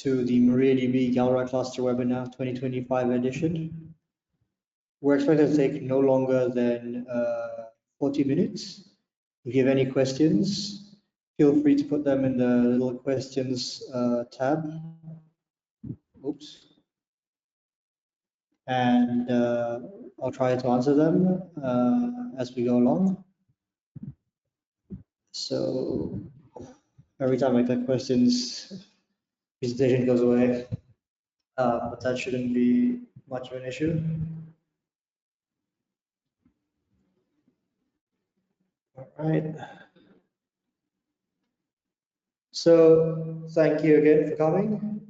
to the MariaDB Galera Cluster webinar 2025 edition. We're expected to take no longer than 40 minutes. If you have any questions, feel free to put them in the little questions tab. Oops. And I'll try to answer them as we go along. So every time I click questions, presentation goes away, but that shouldn't be much of an issue. All right. So thank you again for coming.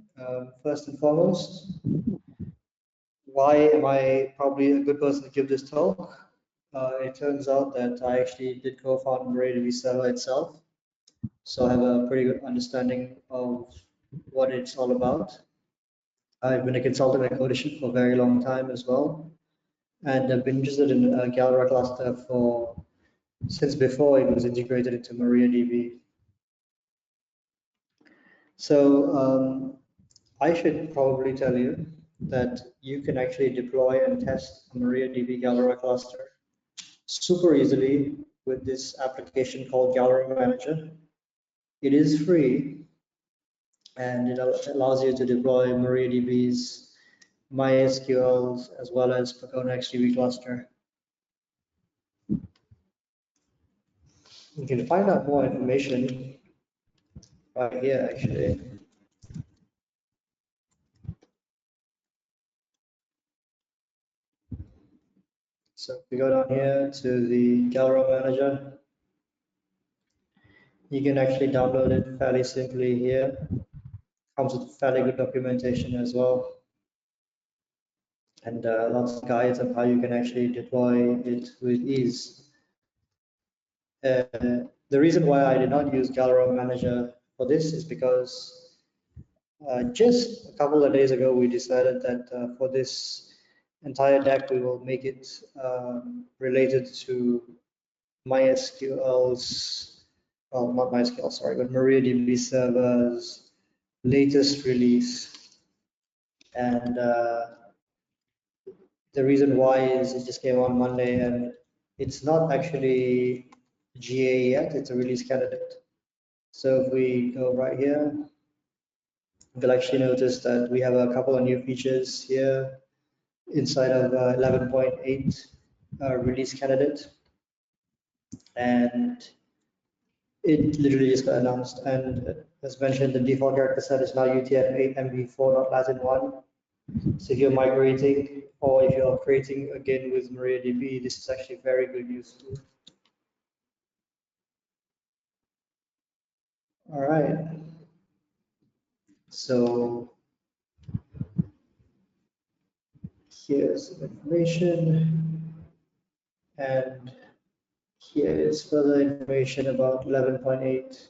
First and foremost, why am I probably a good person to give this talk? It turns out that I actually did co-found MariaDB Server itself, so I have a pretty good understanding of what it's all about. I've been a consultant at Codation for a very long time as well, and I've been interested in Galera Cluster since before it was integrated into MariaDB. So I should probably tell you that you can actually deploy and test a MariaDB Galera cluster super easily with this application called Galera Manager. It is free, and it allows you to deploy MariaDB's MySQL as well as Pacona XDB cluster. You can find out more information right here, actually. So if we go down here to the Galera Manager, you can actually download it fairly simply here. Comes with fairly good documentation as well, and lots of guides on how you can actually deploy it with ease. The reason why I did not use Galera Manager for this is because just a couple of days ago we decided that for this entire deck we will make it related to MySQL's, well, not MySQL, sorry, but MariaDB Server's latest release. And the reason why is it just came on Monday and it's not actually GA yet, it's a release candidate. So if we go right here, you'll actually notice that we have a couple of new features here inside of 11.8 release candidate. And it literally just got announced. And as mentioned, the default character set is now UTF-8 MV4.Latin1. So if you're migrating or if you're creating again with MariaDB, this is actually very good use. All right. So here's some information, and here is further information about 11.8,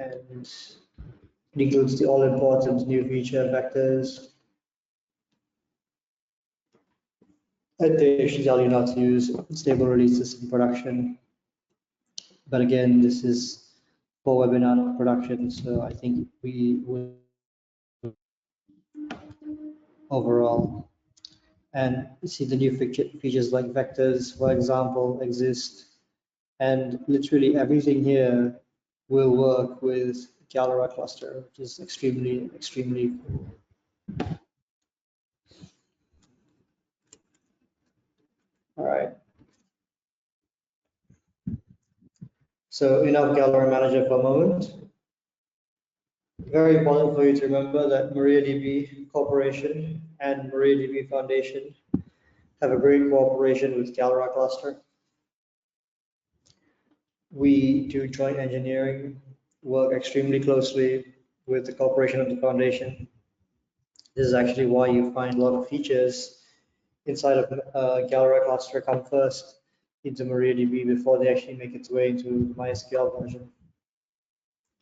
and it includes the all-important new feature vectors. And they should tell you not to use stable releases in production. But again, this is for webinar, not production, so I think we will overall. And see the new features like vectors, for example, exist. And literally everything here will work with Galera cluster, which is extremely, extremely cool. All right. So enough Galera Manager for a moment. Very important for you to remember that MariaDB Corporation and MariaDB Foundation have a great cooperation with Galera Cluster. We do joint engineering, work extremely closely with the corporation and the foundation. This is actually why you find a lot of features inside of Galera Cluster come first into MariaDB before they actually make its way into MySQL version.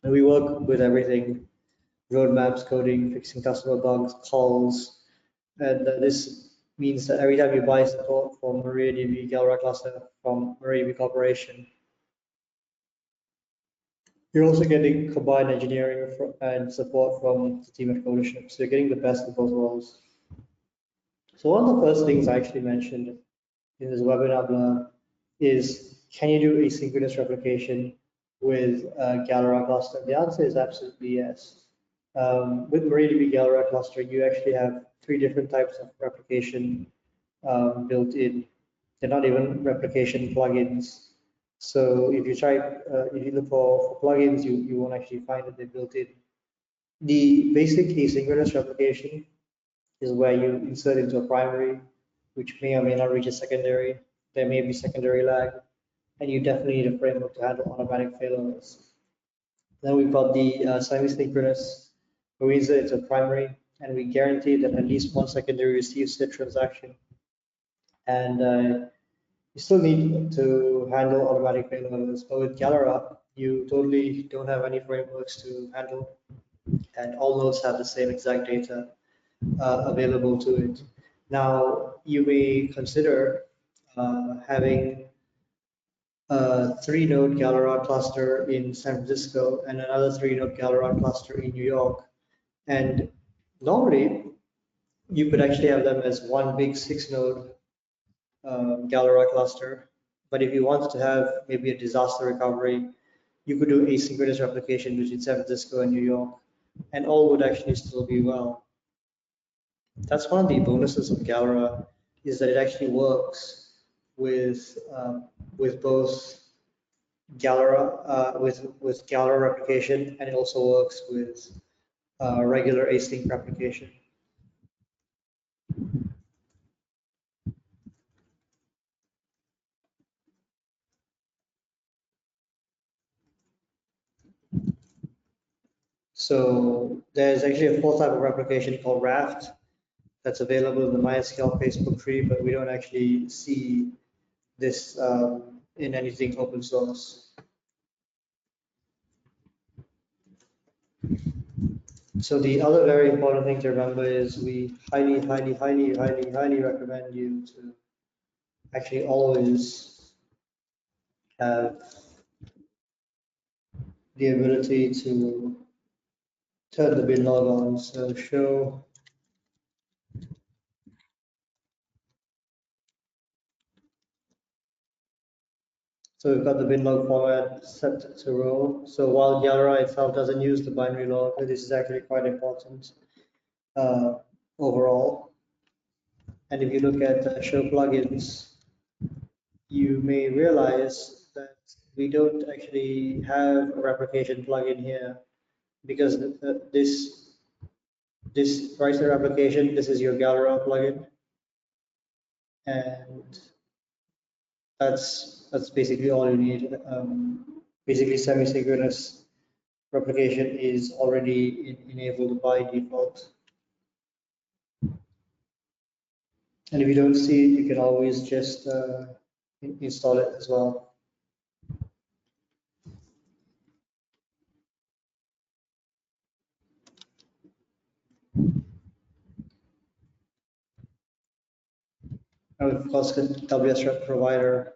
And we work with everything: roadmaps, coding, fixing customer bugs, calls, and this means that every time you buy support for MariaDB Galera Cluster from MariaDB Corporation, You're also getting combined engineering and support from the team at Codership. So you're getting the best of both worlds. So one of the first things I actually mentioned in this webinar blur is, can you do asynchronous replication with Galera cluster? The answer is absolutely yes. With MariaDB Galera cluster, you actually have 3 different types of replication built in. They're not even replication plugins. So if you try, if you look for plugins, you won't actually find that they're built in. The basic asynchronous replication is where you insert into a primary, which may or may not reach a secondary. There may be secondary lag, and you definitely need a framework to handle automatic failovers. Then we've got the semi-synchronous, where we insert into a primary, and we guarantee that at least one secondary receives the transaction. And you still need to handle automatic failovers, but with Galera, you totally don't have any frameworks to handle, and all nodes have the same exact data available to it. Now, you may consider having a 3-node Galera cluster in San Francisco and another 3-node Galera cluster in New York. And normally, you could actually have them as one big 6-node Galera cluster. But if you wanted to have maybe a disaster recovery, you could do asynchronous replication between San Francisco and New York, and all would actually still be well. That's one of the bonuses of Galera, is that it actually works with both Galera with Galera replication, and it also works with regular async replication. So there's actually a 4th type of replication called Raft that's available in the MySQL Facebook tree, but we don't actually see this in anything open source. So the other very important thing to remember is we highly recommend you to actually always have the ability to turn the bin log on. So show So we've got the bin log format set to row. So while Galera itself doesn't use the binary log, this is actually quite important overall. And if you look at show plugins, you may realize that we don't actually have a replication plugin here, because this Ricer application, this is your Galera plugin, and that's basically all you need. Basically, semi-synchronous replication is already enabled by default. And if you don't see it, you can always just install it as well. And of course, wsrep provider.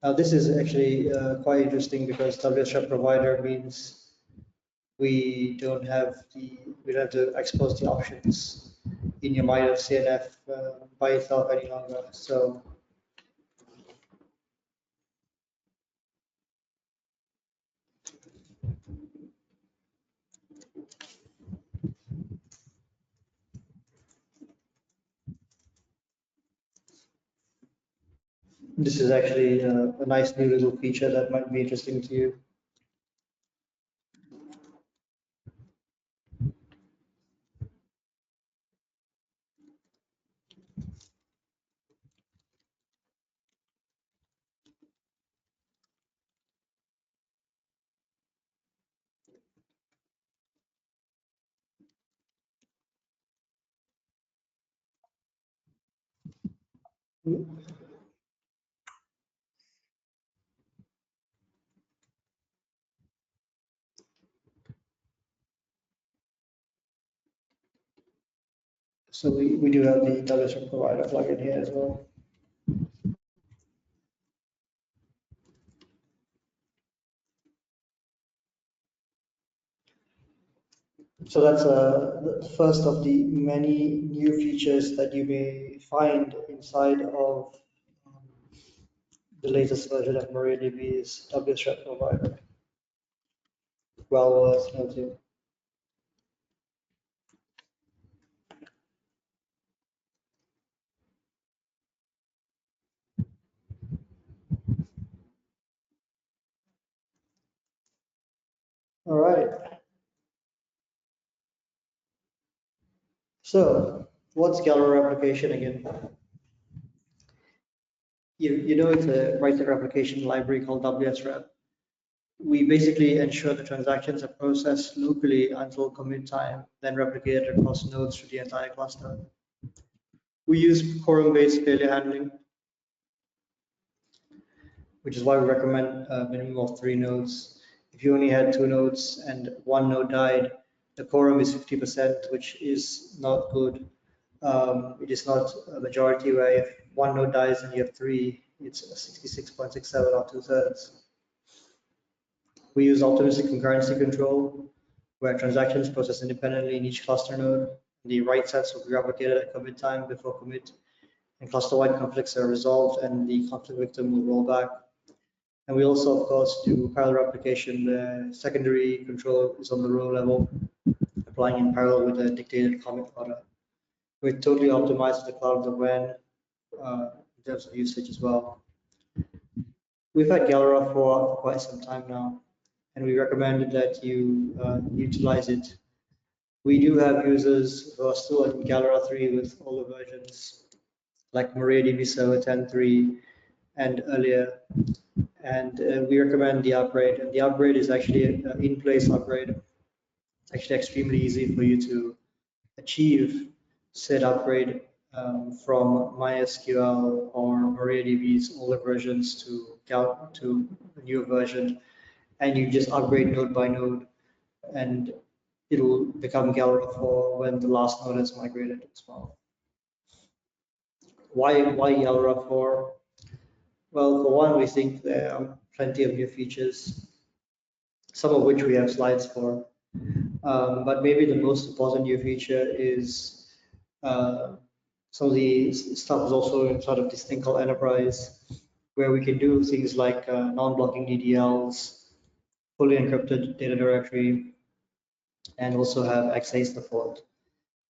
Now this is actually quite interesting, because wsrep provider means we don't have to expose the options in your MyCNF by itself any longer. So this is actually a nice new little feature that might be interesting to you. So we do have the wsrep provider plugin here as well. So that's the first of the many new features that you may find inside of the latest version of MariaDB's wsrep provider. Well worth noting. All right. So what's Galera replication again? You know it's a write replication library called wsrep. We basically ensure the transactions are processed locally until commit time, then replicated across nodes to the entire cluster. We use quorum-based failure handling, which is why we recommend a minimum of 3 nodes. If you only had 2 nodes and 1 node died, the quorum is 50%, which is not good. It is not a majority where if 1 node dies and you have 3, it's 66.67 or 2/3. We use optimistic concurrency control, where transactions process independently in each cluster node. The write sets will be replicated at commit time before commit, and cluster-wide conflicts are resolved, and the conflict victim will roll back. And we also, of course, do parallel replication. The secondary control is on the row level, applying in parallel with the dictated commit order. We totally optimize the cloud of the WAN in terms of usage as well. We've had Galera for quite some time now, and we recommend that you utilize it. We do have users who are still in Galera 3 with older versions, like MariaDB Server 10.3 and earlier. And we recommend the upgrade. And the upgrade is actually an in-place upgrade. It's actually extremely easy for you to achieve said upgrade from MySQL or MariaDB's older versions to the newer version, and you just upgrade node by node, and it'll become Galera 4 when the last node is migrated as well. Why Galera 4? Well, for one, we think there are plenty of new features, some of which we have slides for. But maybe the most important new feature is some of the stuff is also inside of this thing called Enterprise, where we can do things like non-blocking DDLs, fully encrypted data directory, and also have access default,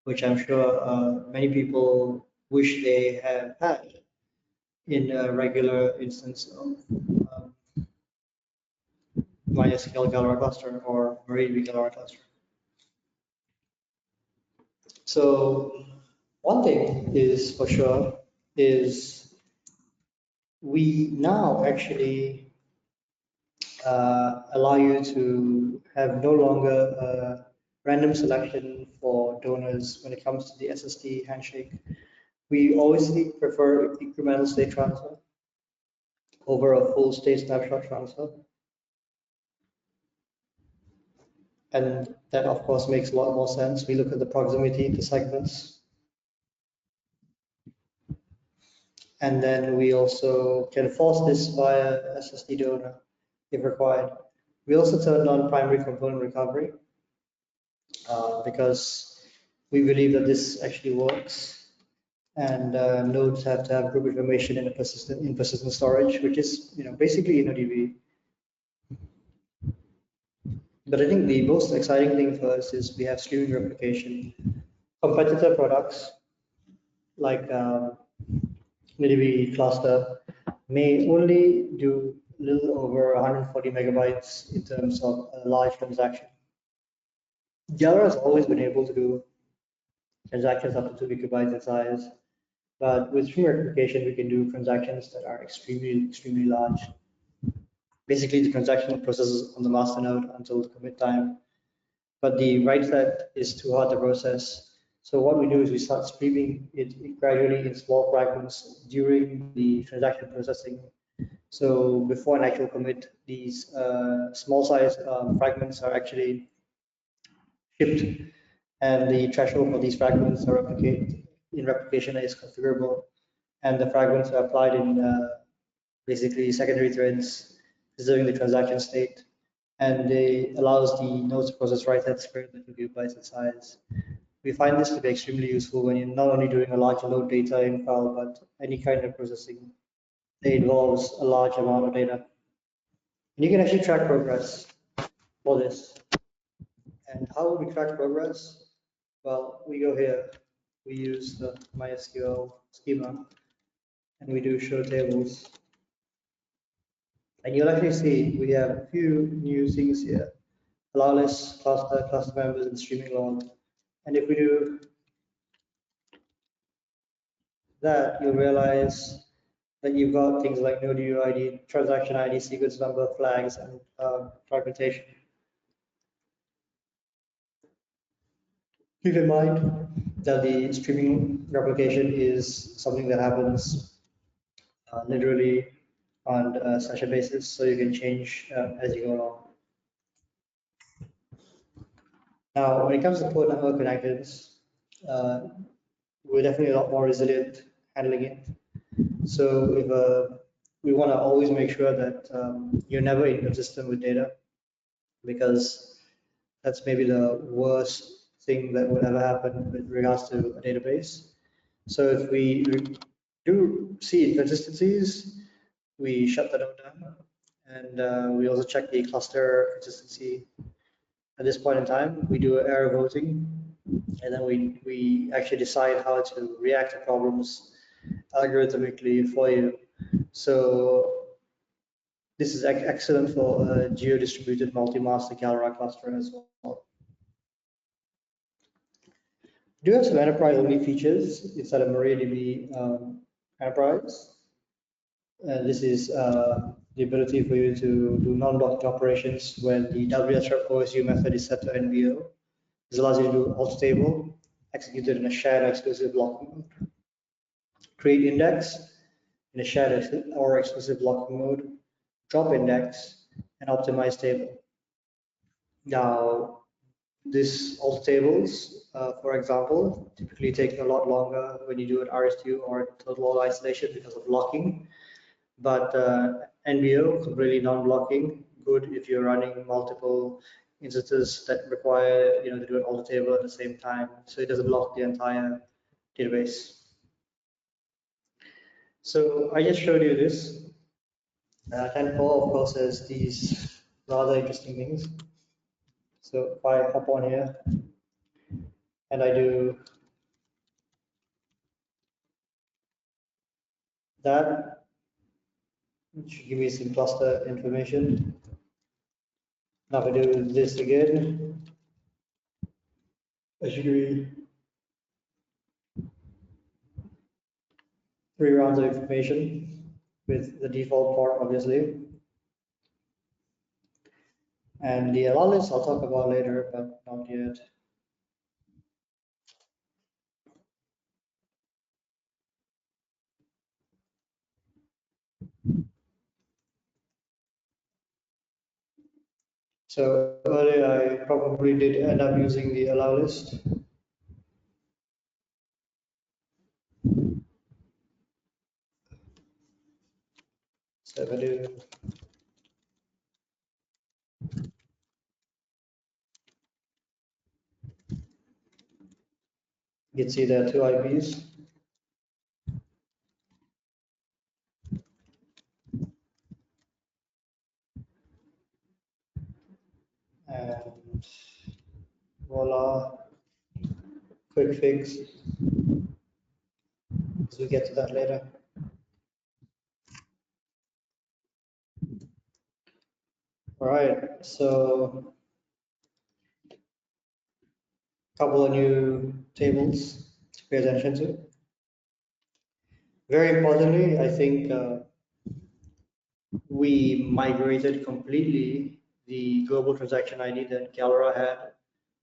which I'm sure many people wish they have had in a regular instance of MySQL Galera Cluster or MariaDB Galera Cluster. So one thing is for sure is we now actually allow you to have no longer a random selection for donors when it comes to the SSD handshake. We always prefer incremental state transfer over a full state snapshot transfer. And that, of course, makes a lot more sense. We look at the proximity to segments. And then we also can force this via SSD donor if required. We also turned on primary component recovery because we believe that this actually works. And nodes have to have group information in persistent storage, which is basically InnoDB. But I think the most exciting thing for us is we have streaming replication. Competitor products like MariaDB Cluster may only do a little over 140 megabytes in terms of a large transaction. Galera has always been able to do transactions up to 2 gigabytes in size, but with stream replication, we can do transactions that are extremely large. Basically, the transaction processes on the master node until the commit time, but the write set is too hard to process. So what we do is we start streaming it gradually in small fragments during the transaction processing. So before an actual commit, these small size fragments are actually shipped, and the threshold for these fragments are replication is configurable, and the fragments are applied in basically secondary threads, preserving the transaction state. and it allows the nodes to process write-head squared that will give bytes in size. We find this to be extremely useful when you're not only doing a large load data in file, but any kind of processing that involves a large amount of data. And you can actually track progress for this. And how would we track progress? Well, we go here, we use the MySQL schema, and we do show tables. And you'll actually see we have a few new things here: allowlist, cluster, cluster members, and streaming log. And if we do that, you'll realize that you've got things like node UID, transaction ID, sequence number, flags, and fragmentation. Keep in mind that the streaming replication is something that happens literally on a session basis, so you can change as you go along. Now, when it comes to core network connectors, we're definitely a lot more resilient handling it. So if we want to always make sure that you're never inconsistent with data, because that's maybe the worst thing that would ever happen with regards to a database. So if we do see inconsistencies, we shut the node down, and we also check the cluster consistency. At this point in time, we do error voting, and then we actually decide how to react to problems algorithmically for you. So this is excellent for a geo-distributed multi-master Galera cluster as well. We do have some enterprise-only features inside of MariaDB Enterprise. This is the ability for you to do non-blocking operations when the wsrep OSU method is set to NBO. This allows you to do alt table executed in a shared exclusive blocking mode, create index in a shared or exclusive blocking mode, drop index, and optimize table. Now, these alt tables, for example, typically take a lot longer when you do an RSTU or total isolation because of locking. But NBO, completely non-blocking, good if you're running multiple instances that require to do an alt table at the same time, so it doesn't block the entire database. So I just showed you this. 10.4 of course has these rather interesting things. So if I hop on here and I do that, it should give me some cluster information. Now if I do this again, I should be 3 rounds of information with the default port, obviously. And the allowlist I'll talk about later, but not yet. So earlier I probably did end up using the allowlist. So if I do you can see there are 2 IPs. And voila, quick fix, as we get to that later. All right, so a couple of new tables to pay attention to. Very importantly, I think we migrated completely the global transaction ID that Galera had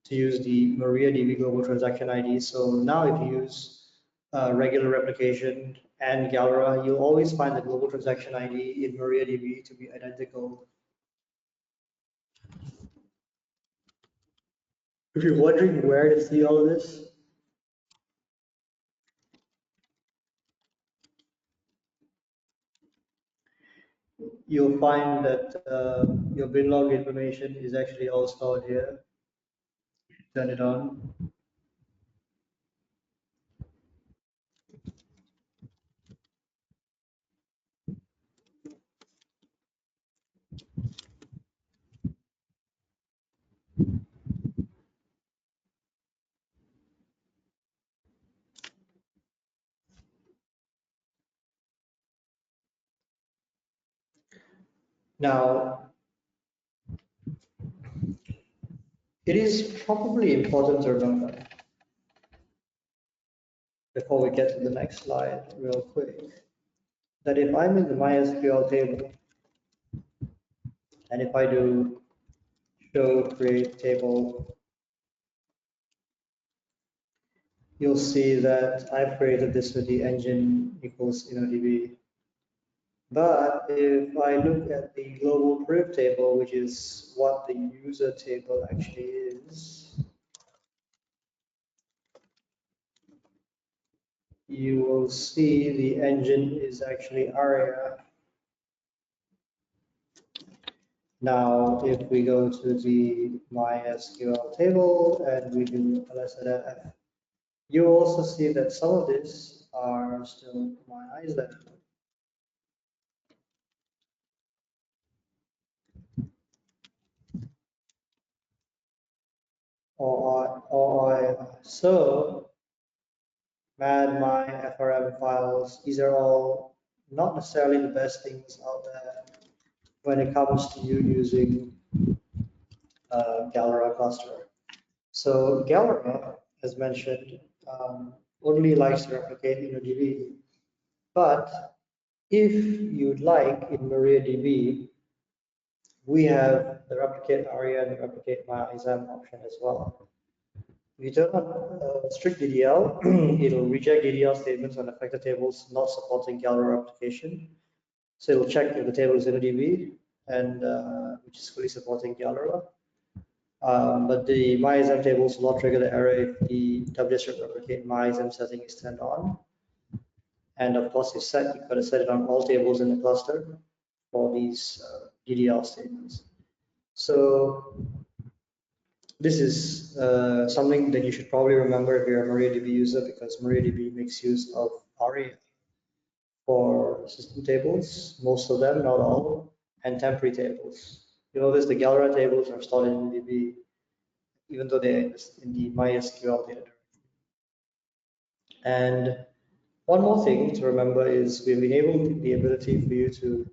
to use the MariaDB global transaction ID. So now if you use regular replication and Galera, you'll always find the global transaction ID in MariaDB to be identical. If you're wondering where to see all of this, you'll find that your bin log information is actually all stored here. Turn it on. Now, it is probably important to remember, before we get to the next slide real quick, that if I'm in the MySQL table, and if I do show create table, you'll see that I've created this with the engine equals InnoDB. But if I look at the global priv table, which is what the user table actually is, you will see the engine is actually ARIA. Now, if we go to the MySQL table and we do lsnf, you also see that some of these are still MyISAM. So mad my FRM files, these are all not necessarily the best things out there when it comes to you using Galera cluster. So Galera, as mentioned, only likes to replicate InnoDB, but if you'd like in MariaDB, we have the replicate ARIA and the replicate MyISAM option as well. If you turn on strict DDL, it'll reject DDL statements on affected tables not supporting Galera replication. So it'll check if the table is InnoDB, and which is fully supporting Galera. But the MyISAM tables will not trigger the error if the wsrep replicate MyISAM setting is turned on. And of course, you've got to set it on all tables in the cluster for these DDL statements. So this is something that you should probably remember if you're a MariaDB user, because MariaDB makes use of ARIA for system tables, most of them, not all, and temporary tables. You notice the Galera tables are stored in DB, even though they're in the MySQL data. And one more thing to remember is we've enabled the ability for you to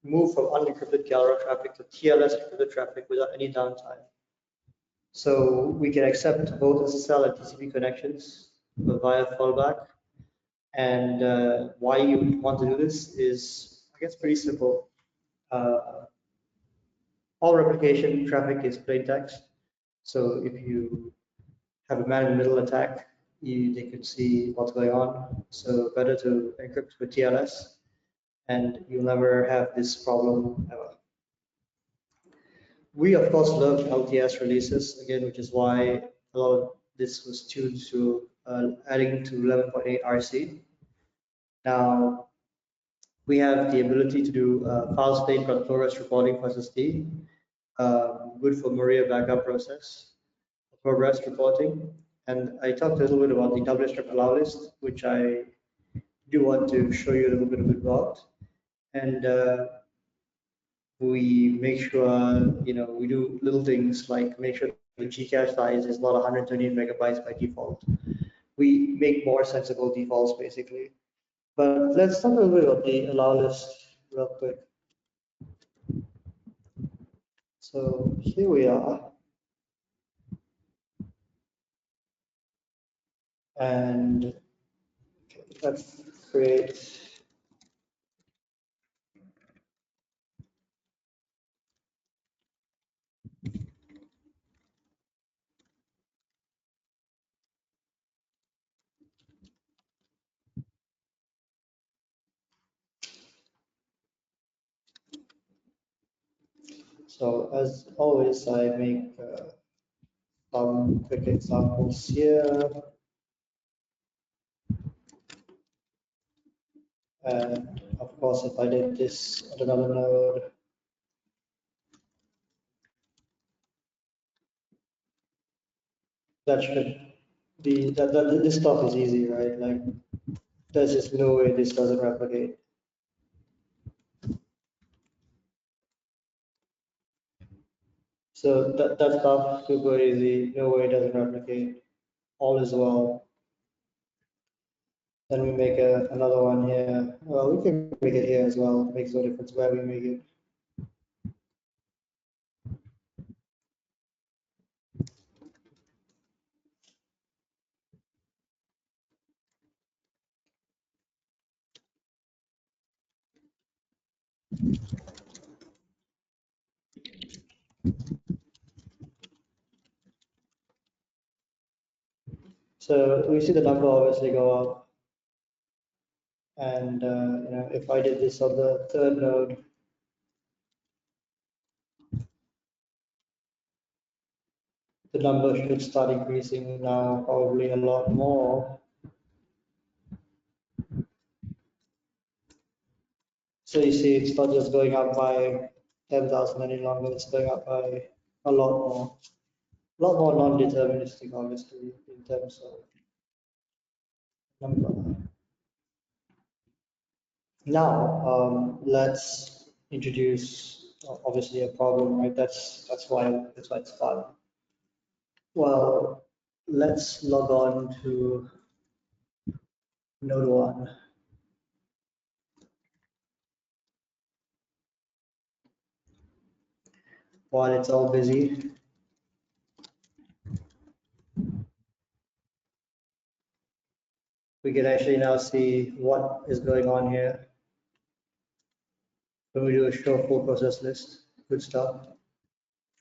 move from unencrypted Galera traffic to TLS encrypted traffic without any downtime. So we can accept both SSL and TCP connections via fallback. And why you want to do this is, I guess, pretty simple. All replication traffic is plain text. So if you have a man-in-the-middle attack, they could see what's going on. So better to encrypt with TLS, and you'll never have this problem ever. We of course love LTS releases again, which is why a lot of this was tuned to adding to 11.8 RC. Now we have the ability to do file state progress reporting for SSD, good for Maria backup process, progress reporting. And I talked a little bit about the wsrep allowlist, which I do want to show you a little bit about. And we make sure, we do little things like make sure the Gcache size is not 128 megabytes by default. We make more sensible defaults basically. But let's talk a little bit about the allowlist real quick. So here we are. And let's create so as always, I make some quick examples here. And of course, if I did this at another node, that should be, this stuff is easy, right? Like, there's just no way this doesn't replicate. So that stuff super easy, no way it doesn't replicate. All is well. Then we make another one here. Well, we can make it here as well. It makes no difference where we make it. So we see the number obviously go up. And if I did this on the third node, the number should start increasing now, probably a lot more. So you see, it's not just going up by 10,000 any longer, it's going up by a lot more non-deterministic, obviously, in terms of number. Now, let's introduce obviously a problem, right? That's why it's fun. Well, let's log on to node 1. While it's all busy, we can actually now see what is going on here. When we do a show full process list, good stuff.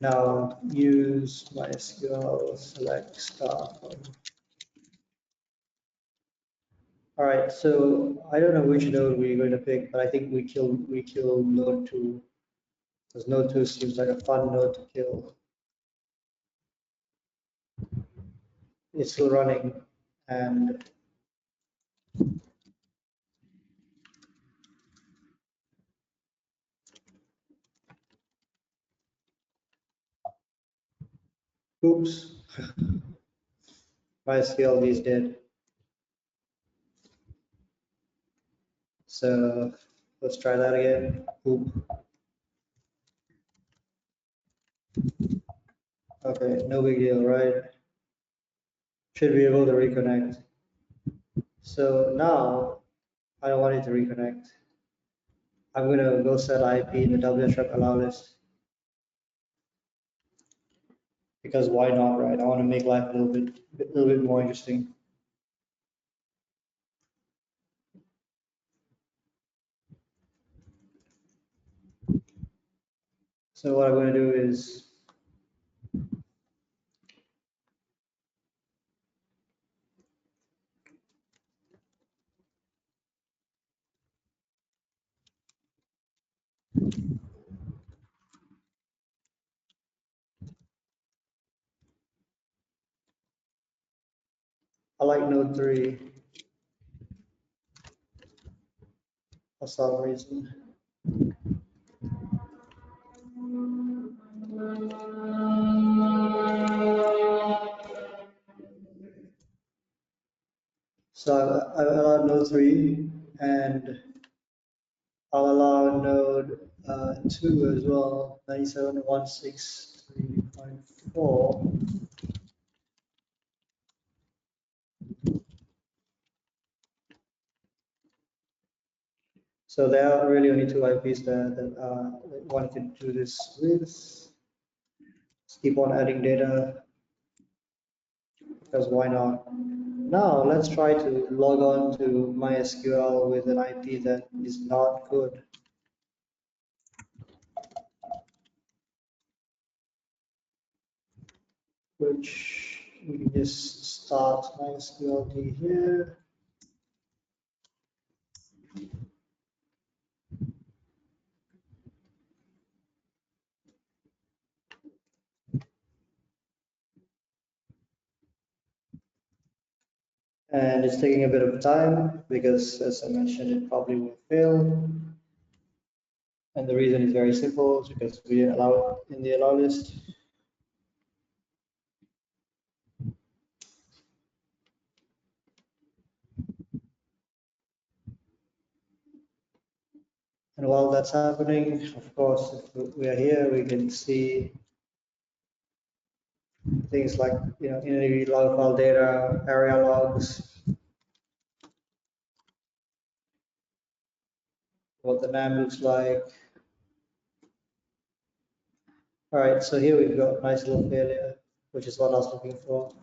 Now use MySQL select star. All right, so I don't know which node we're going to pick, but I think we kill node 2, because node 2 seems like a fun node to kill. It's still running, and oops, MySQL is dead. So let's try that again. Oop. Okay, no big deal, right? Should be able to reconnect. So now I don't want it to reconnect. I'm gonna go set IP in the wsrep allowlist, because why not, right? I want to make life a little bit more interesting. So what I'm going to do is I like node 3 for some reason. So I allow node 3, and I'll allow node 2 as well, 97.163.4. So there are really only 2 IPs there that one can do this with. Let's keep on adding data, because why not? Now let's try to log on to MySQL with an IP that is not good. Which we can just start MySQL here. And it's taking a bit of time because, as I mentioned, it probably will fail. And the reason is very simple, it's because we didn't allow it in the allow list. And while that's happening, of course, if we are here, we can see things like, entity log file data, area logs, what the NAM looks like. All right, so here we've got a nice little failure, which is what I was looking for.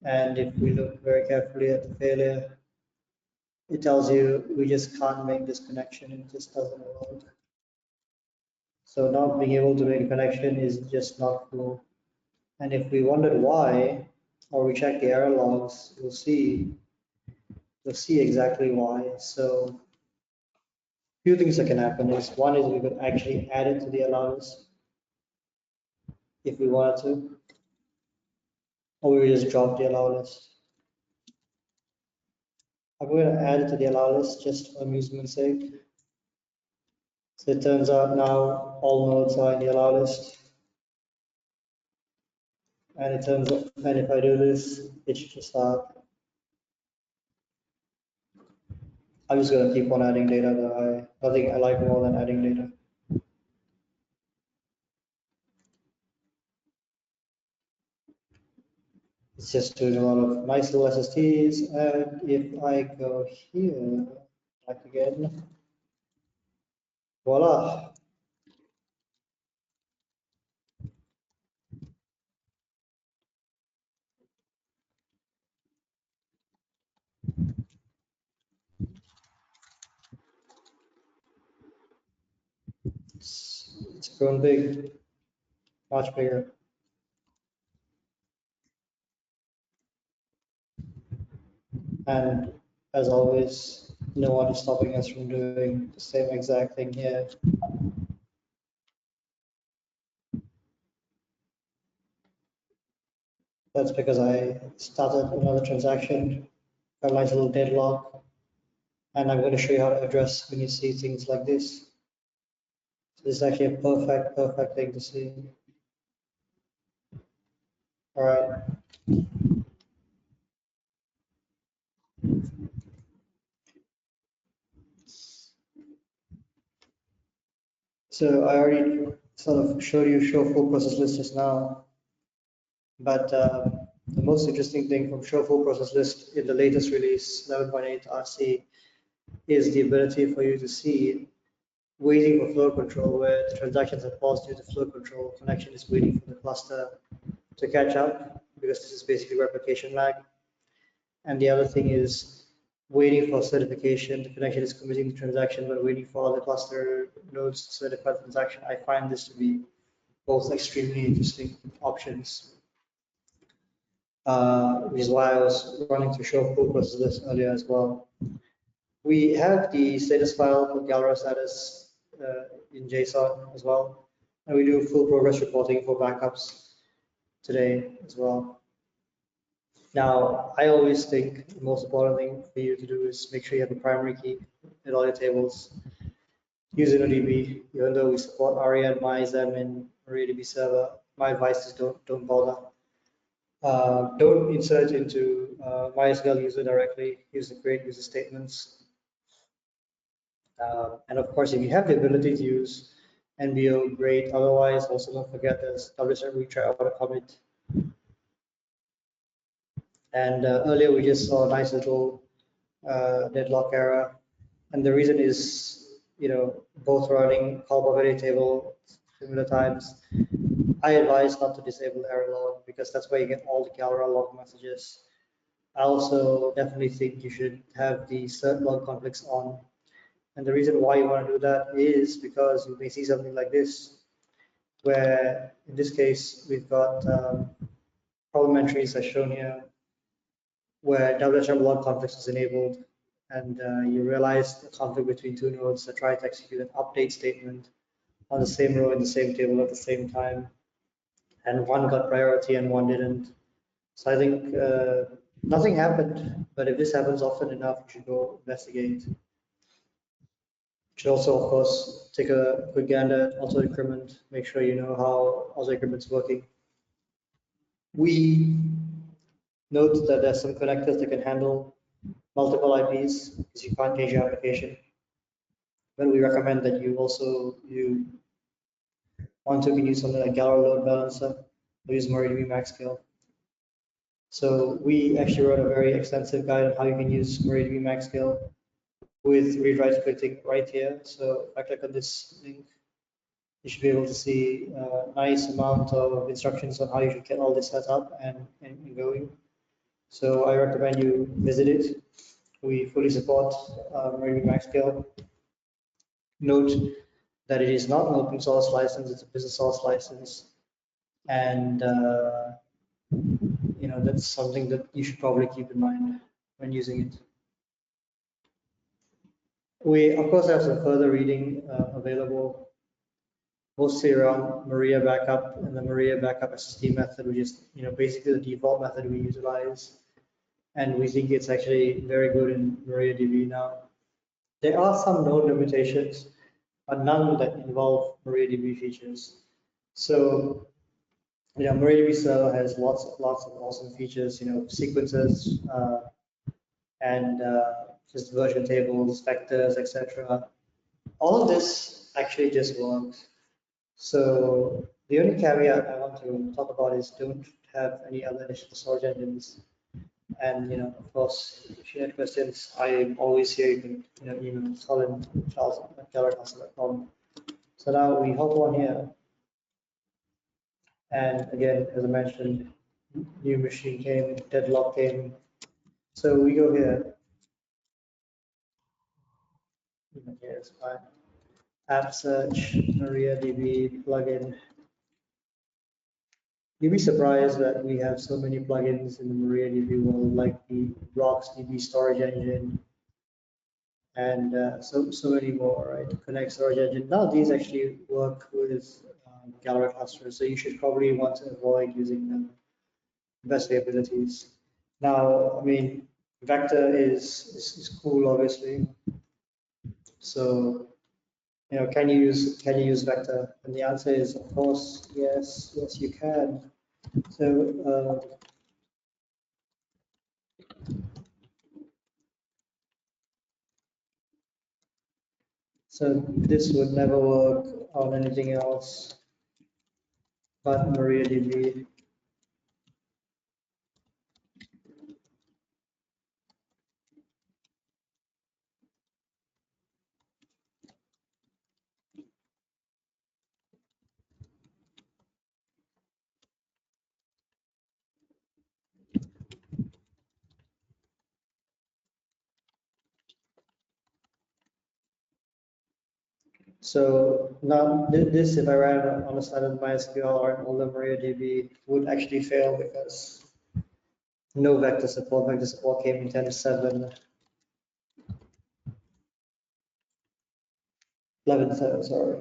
And if we look very carefully at the failure, it tells you we just can't make this connection, it just doesn't work. So not being able to make a connection is just not cool. And if we wondered why, or we check the error logs, you'll see exactly why. So few things that can happen is, one is we could actually add it to the allow list if we wanted to, or we just drop the allow list. I'm going to add it to the allow list just for amusement's sake. So it turns out now all nodes are in the allow list. And it turns out, and if I do this, it should just start. I'm just going to keep on adding data that nothing I like more than adding data. It's just doing a lot of nice little SSTs. And if I go here, back again, voila. It's grown big, much bigger. And as always, no one is stopping us from doing the same exact thing here. That's because I started another transaction, got a nice little deadlock, and I'm going to show you how to address when you see things like this. So this is actually a perfect thing to see. All right. So I already sort of showed you show full process list just now, but the most interesting thing from show full process list in the latest release 11.8 RC is the ability for you to see waiting for flow control, where the transactions are paused due to flow control. Connection is waiting for the cluster to catch up, because this is basically replication lag. And the other thing is waiting for certification. The connection is committing the transaction, but waiting for all the cluster nodes to certify the transaction. I find this to be both extremely interesting options, which is why I was running to show full process list earlier as well. We have the status file for Galera status in JSON as well, and we do full progress reporting for backups today as well. Now, I always think the most important thing for you to do is make sure you have a primary key in all your tables. Use InnoDB, even though we support ARIA and MyXM in MariaDB Server. My advice is don't bother. Don't insert into MySQL user directly. Use the create user statements. And of course, if you have the ability to use NBO, great. Otherwise, also don't forget there's wsrep retry auto commit. And earlier we just saw a nice little deadlock error, and the reason is, both running call by table similar times. I advise not to disable error log, because that's where you get all the Galera log messages. I also definitely think you should have the cert log conflicts on. And the reason why you want to do that is because you may see something like this, where in this case we've got problem entries as shown here, where wsrep log conflicts is enabled, and you realize the conflict between two nodes that try to execute an update statement on the same row in the same table at the same time, and one got priority and one didn't. So I think Nothing happened, but if this happens often enough, you should go investigate. You should also, of course, take a quick gander at auto increment, make sure you know how auto increment's working. We note that there's some connectors that can handle multiple IPs because you can't change your application. But we recommend that you want to use something like Galera Load Balancer or use MariaDB MaxScale. So we actually wrote a very extensive guide on how you can use MariaDB MaxScale with read-write splitting right here. So if I click on this link, you should be able to see a nice amount of instructions on how you should get all this set up and going. So I recommend you visit it. We fully support MariaDB MaxScale. Note that it is not an open source license, it's a business source license. And that's something that you should probably keep in mind when using it. We, of course, have some further reading available, mostly around Maria backup and the Maria backup SSD method, which is basically the default method we utilize. And we think it's actually very good in MariaDB now. There are some known limitations, but none that involve MariaDB features. So, MariaDB Server has lots of awesome features, sequences and just version tables, vectors, etc. All of this actually just works. So the only caveat I want to talk about is don't have any other additional storage engines. And of course, if you have questions, I'm always here. You can email Colin, Charles at galleracluster.com. So now we hop on here, and again, as I mentioned, new machine came, deadlock came. So we go here. Here's my app search, MariaDB plugin. You'd be surprised that we have so many plugins in the MariaDB world, like the RocksDB storage engine, and so many more, right? Connect storage engine. None of these actually work with Galera Cluster, so you should probably want to avoid using them. Best capabilities. Now, I mean, vector is cool, obviously. So, can you use vector? And the answer is, of course, yes, you can. So, so this would never work on anything else but MariaDB. So now this, if I ran on a standard MySQL or an older MariaDB, would actually fail because no vector support. Vector support came in 10.7, 11.7, sorry.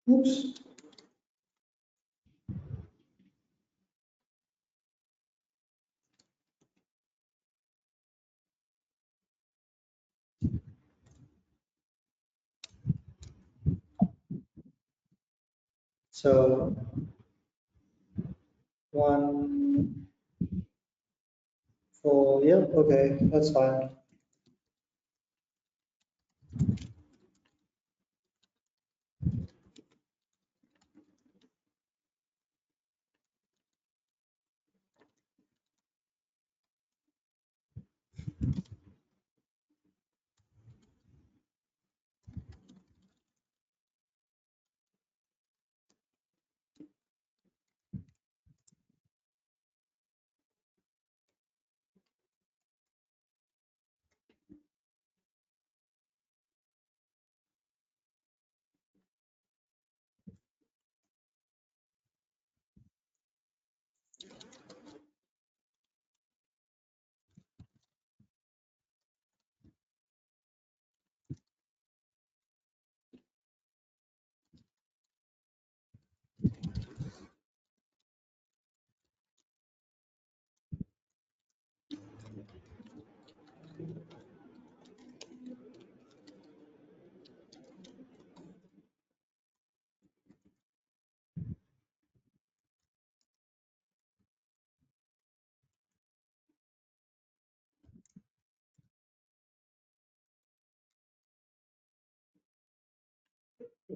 Oops. So 1, 4, yeah, okay, that's fine.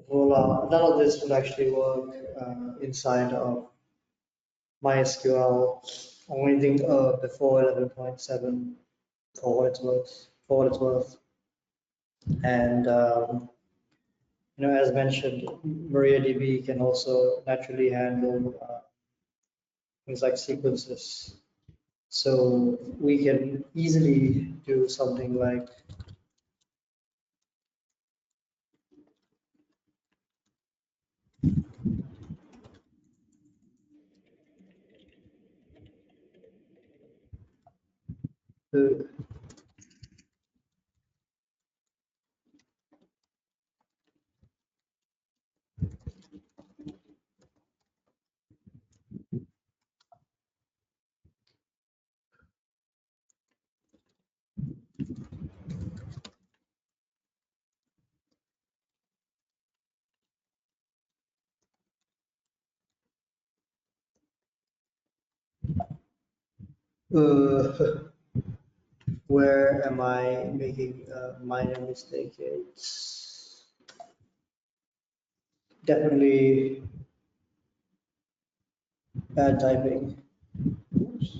voila, none of this would actually work inside of MySQL or anything before 11.7 for what it's worth. For what it's worth. And as mentioned, MariaDB can also naturally handle things like sequences. So we can easily do something like the where am I making a minor mistake? It's definitely bad typing. Oops.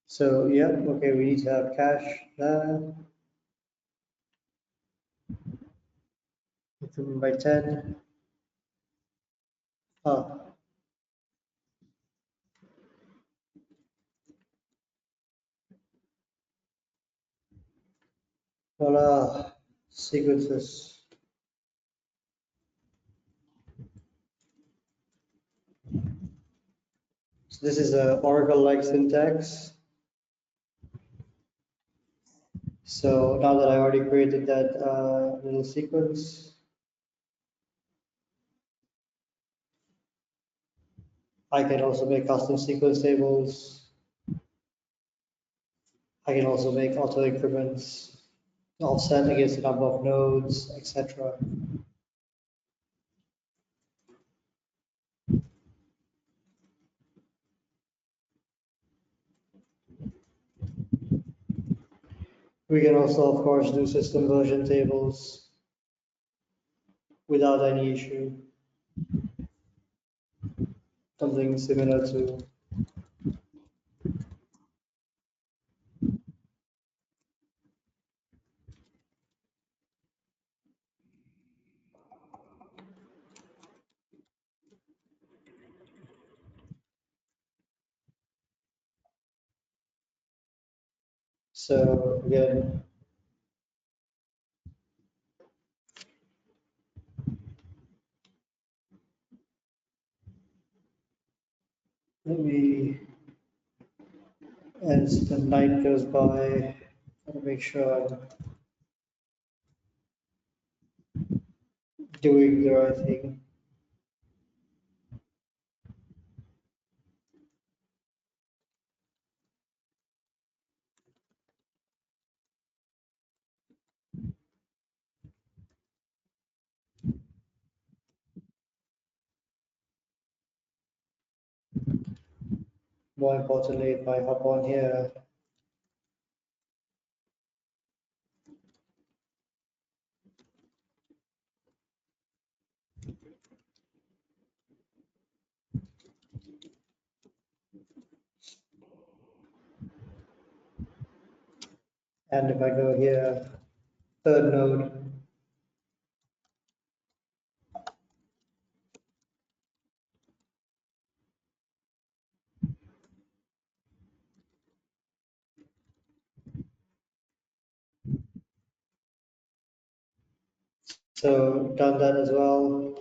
So yeah, okay, we need to have cache there. Increment by 10. Ah, voila, sequences. So this is a Oracle-like syntax. So now that I already created that little sequence, I can also make custom sequence tables. I can also make auto increments, offset against the number of nodes, etc. We can also, of course, do system version tables without any issue. Something similar to so again. Let me, as the night goes by, I'll make sure I'm doing the right thing. More importantly, if I hop on here, and if I go here, third node, so done that as well.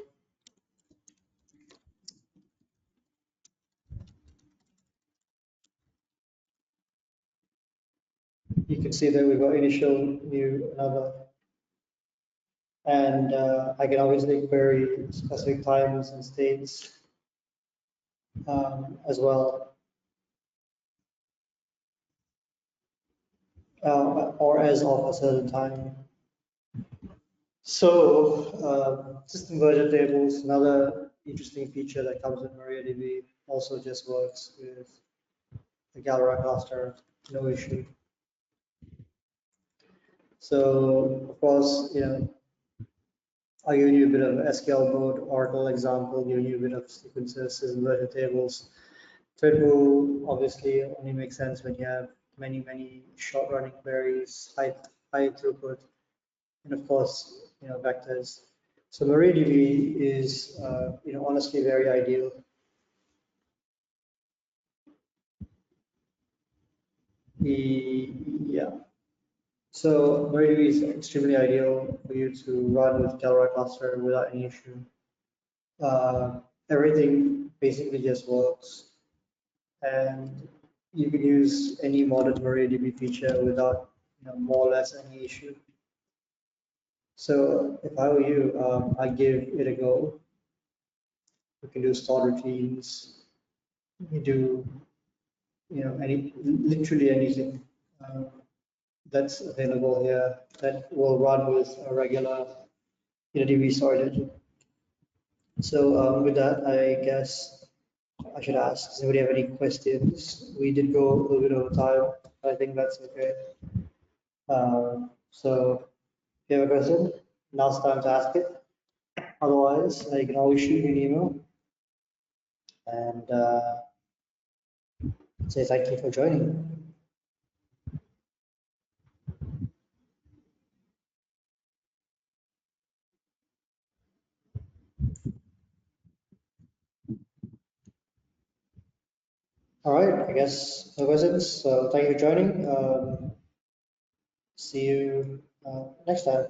You can see that we've got initial, new, another, and I can obviously query specific times and states as well, or as of a certain time. So system version tables, another interesting feature that comes in MariaDB, also just works with the Galera cluster, no issue. So of course, I'll give you a bit of SQL mode, Oracle example, giving you a bit of sequences, system version tables. Thread will obviously only make sense when you have many short running queries, high throughput, and of course, vectors. So MariaDB is, honestly very ideal. Yeah. So MariaDB is extremely ideal for you to run with Galera cluster without any issue. Everything basically just works, and you can use any modern MariaDB feature without, more or less any issue. So if I were you, I give it a go. We can do stored routines. We do, literally anything that's available here that will run with a regular DB storage. So with that, I guess I should ask, does anybody have any questions? We did go a little bit over time. I think that's okay. So if you have a question, now's the time to ask it. Otherwise, you can always shoot me an email and say thank you for joining. All right, I guess no questions. So thank you for joining. See you next time.